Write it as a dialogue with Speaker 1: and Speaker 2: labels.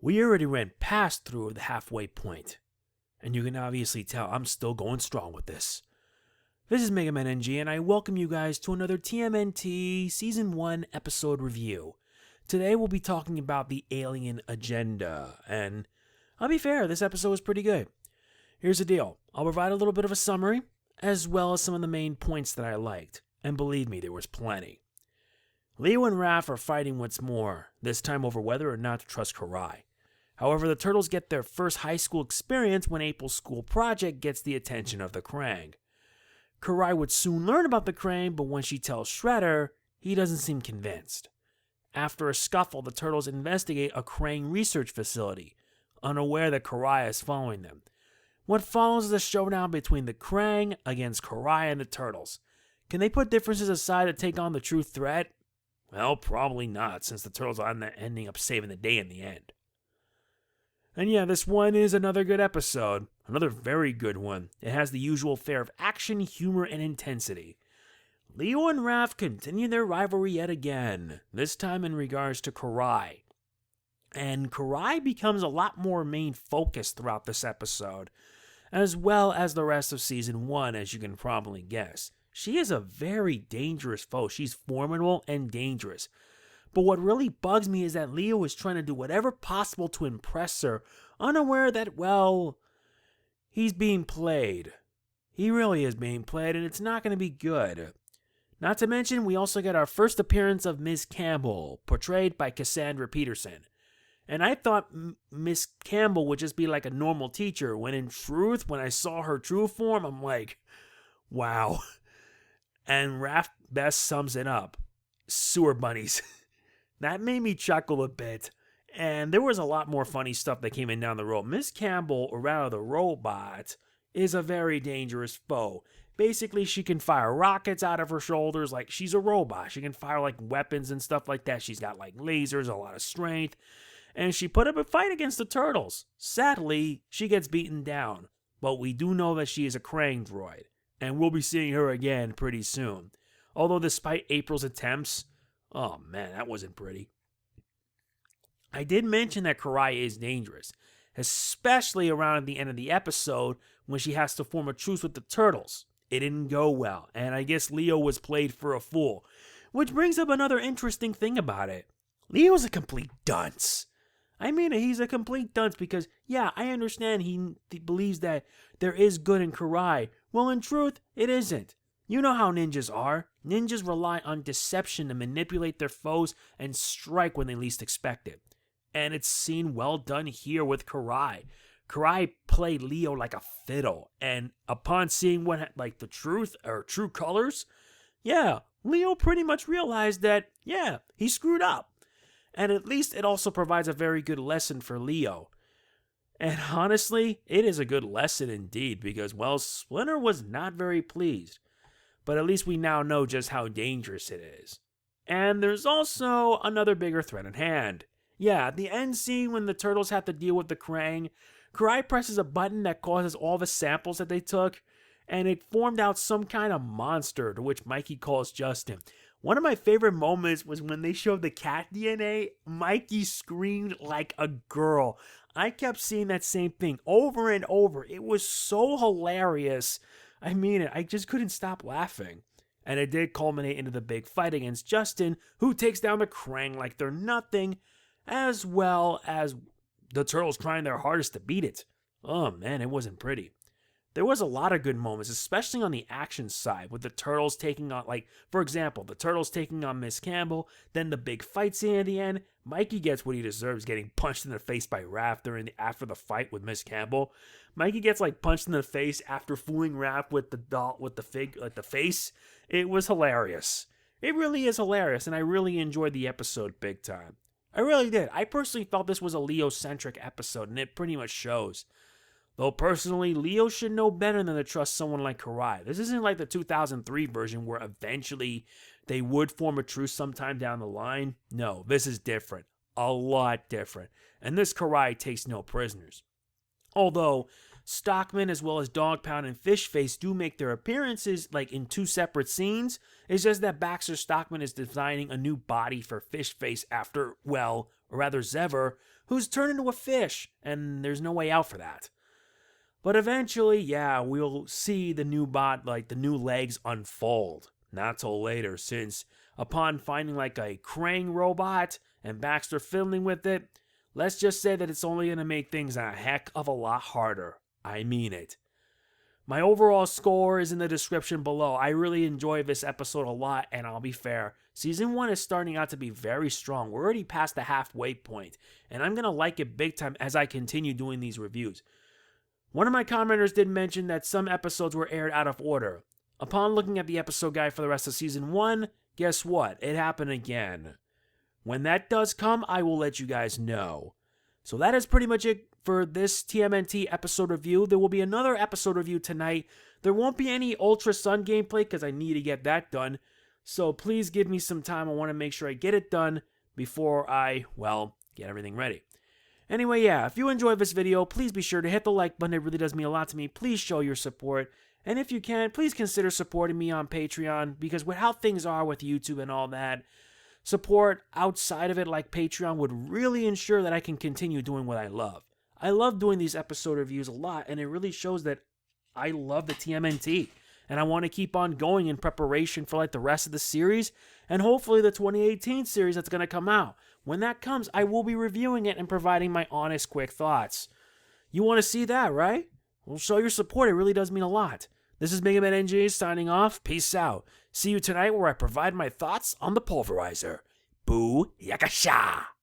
Speaker 1: We already ran past through the halfway point, and you can obviously tell I'm still going strong with this. This is Mega Man NG, and I welcome you guys to another TMNT Season 1 episode review. Today we'll be talking about the Alien Agenda, and I'll be fair, this episode was pretty good. Here's the deal, I'll provide a little bit of a summary, as well as some of the main points that I liked, and believe me, there was plenty. Leo and Raph are fighting once more, this time over whether or not to trust Karai. However, the Turtles get their first high school experience when April's school project gets the attention of the Kraang. Karai would soon learn about the Kraang, but when she tells Shredder, he doesn't seem convinced. After a scuffle, the Turtles investigate a Kraang research facility, unaware that Karai is following them. What follows is a showdown between the Kraang against Karai and the Turtles. Can they put differences aside to take on the true threat? Well, probably not, since the Turtles are ending up saving the day in the end. And yeah, this one is another good episode. Another very good one. It has the usual fare of action, humor, and intensity. Leo and Raph continue their rivalry yet again, this time in regards to Karai. And Karai becomes a lot more main focus throughout this episode, as well as the rest of Season 1, as you can probably guess. She is a very dangerous foe. She's formidable and dangerous. But what really bugs me is that Leo is trying to do whatever possible to impress her, unaware that, well, he's being played. He really is being played, and it's not going to be good. Not to mention, we also get our first appearance of Ms. Campbell, portrayed by Cassandra Peterson. And I thought Miss Campbell would just be like a normal teacher, when in truth, when I saw her true form, I'm like, wow. And Raph best sums it up. Sewer bunnies. That made me chuckle a bit. And there was a lot more funny stuff that came in down the road. Miss Campbell, or rather the robot, is a very dangerous foe. Basically, she can fire rockets out of her shoulders like she's a robot. She can fire like weapons and stuff like that. She's got like lasers, a lot of strength. And she put up a fight against the Turtles. Sadly, she gets beaten down. But we do know that she is a Kraang droid. And we'll be seeing her again pretty soon. Although despite April's attempts, oh man, that wasn't pretty. I did mention that Karai is dangerous, especially around at the end of the episode when she has to form a truce with the Turtles. It didn't go well, and I guess Leo was played for a fool. Which brings up another interesting thing about it. Leo's a complete dunce. I mean, he's a complete dunce because, yeah, I understand he believes that there is good in Karai. Well, in truth, it isn't. You know how ninjas are. Ninjas rely on deception to manipulate their foes and strike when they least expect it. And it's seen well done here with Karai. Karai played Leo like a fiddle, and upon seeing the truth or true colors, yeah, Leo pretty much realized that, yeah, he screwed up. And at least it also provides a very good lesson for Leo. And honestly, it is a good lesson indeed, because, well, Splinter was not very pleased. But at least we now know just how dangerous it is. And there's also another bigger threat at hand. Yeah, at the end scene when the Turtles have to deal with the Kraang, Karai presses a button that causes all the samples that they took, and it formed out some kind of monster, to which Mikey calls Justin. One of my favorite moments was when they showed the cat DNA. Mikey screamed like a girl. I kept seeing that same thing over and over. It was so hilarious. I mean, I just couldn't stop laughing. And it did culminate into the big fight against Justin, who takes down the Kraang like they're nothing, as well as the Turtles trying their hardest to beat it. Oh man, it wasn't pretty. There was a lot of good moments, especially on the action side, with the Turtles taking on, for example, the Turtles taking on Miss Campbell, then the big fight scene at the end. Mikey gets what he deserves, getting punched in the face by Raph after the fight with Miss Campbell. Mikey gets punched in the face after fooling Raph with the face. It was hilarious. It really is hilarious, and I really enjoyed the episode big time. I really did. I personally felt this was a Leo-centric episode, and it pretty much shows. Though personally, Leo should know better than to trust someone like Karai. This isn't like the 2003 version where eventually they would form a truce sometime down the line. No, this is different. A lot different. And this Karai takes no prisoners. Although Stockman as well as Dog Pound and Fishface do make their appearances in two separate scenes. It's just that Baxter Stockman is designing a new body for Fishface after, or rather Zever, who's turned into a fish, and there's no way out for that. But eventually, yeah, we'll see the new the new legs unfold. Not till later, since upon finding like a Kraang robot and Baxter fiddling with it, let's just say that it's only going to make things a heck of a lot harder. I mean it. My overall score is in the description below. I really enjoyed this episode a lot, and I'll be fair, Season 1 is starting out to be very strong. We're already past the halfway point, and I'm going to like it big time as I continue doing these reviews. One of my commenters did mention that some episodes were aired out of order. Upon looking at the episode guide for the rest of Season 1, guess what? It happened again. When that does come, I will let you guys know. So that is pretty much it for this TMNT episode review. There will be another episode review tonight. There won't be any Ultra Sun gameplay because I need to get that done. So please give me some time. I want to make sure I get it done before I, get everything ready. Anyway, yeah, if you enjoyed this video, please be sure to hit the like button. It really does mean a lot to me. Please show your support. And if you can, please consider supporting me on Patreon, because with how things are with YouTube and all that, support outside of it like Patreon would really ensure that I can continue doing what I love. I love doing these episode reviews a lot, and it really shows that I love the TMNT, and I want to keep on going in preparation for like the rest of the series, and hopefully the 2018 series that's going to come out. When that comes, I will be reviewing it and providing my honest, quick thoughts. You want to see that, right? Well, show your support. It really does mean a lot. This is Mega Man NG signing off. Peace out. See you tonight where I provide my thoughts on the Pulverizer. Boo Yakasha!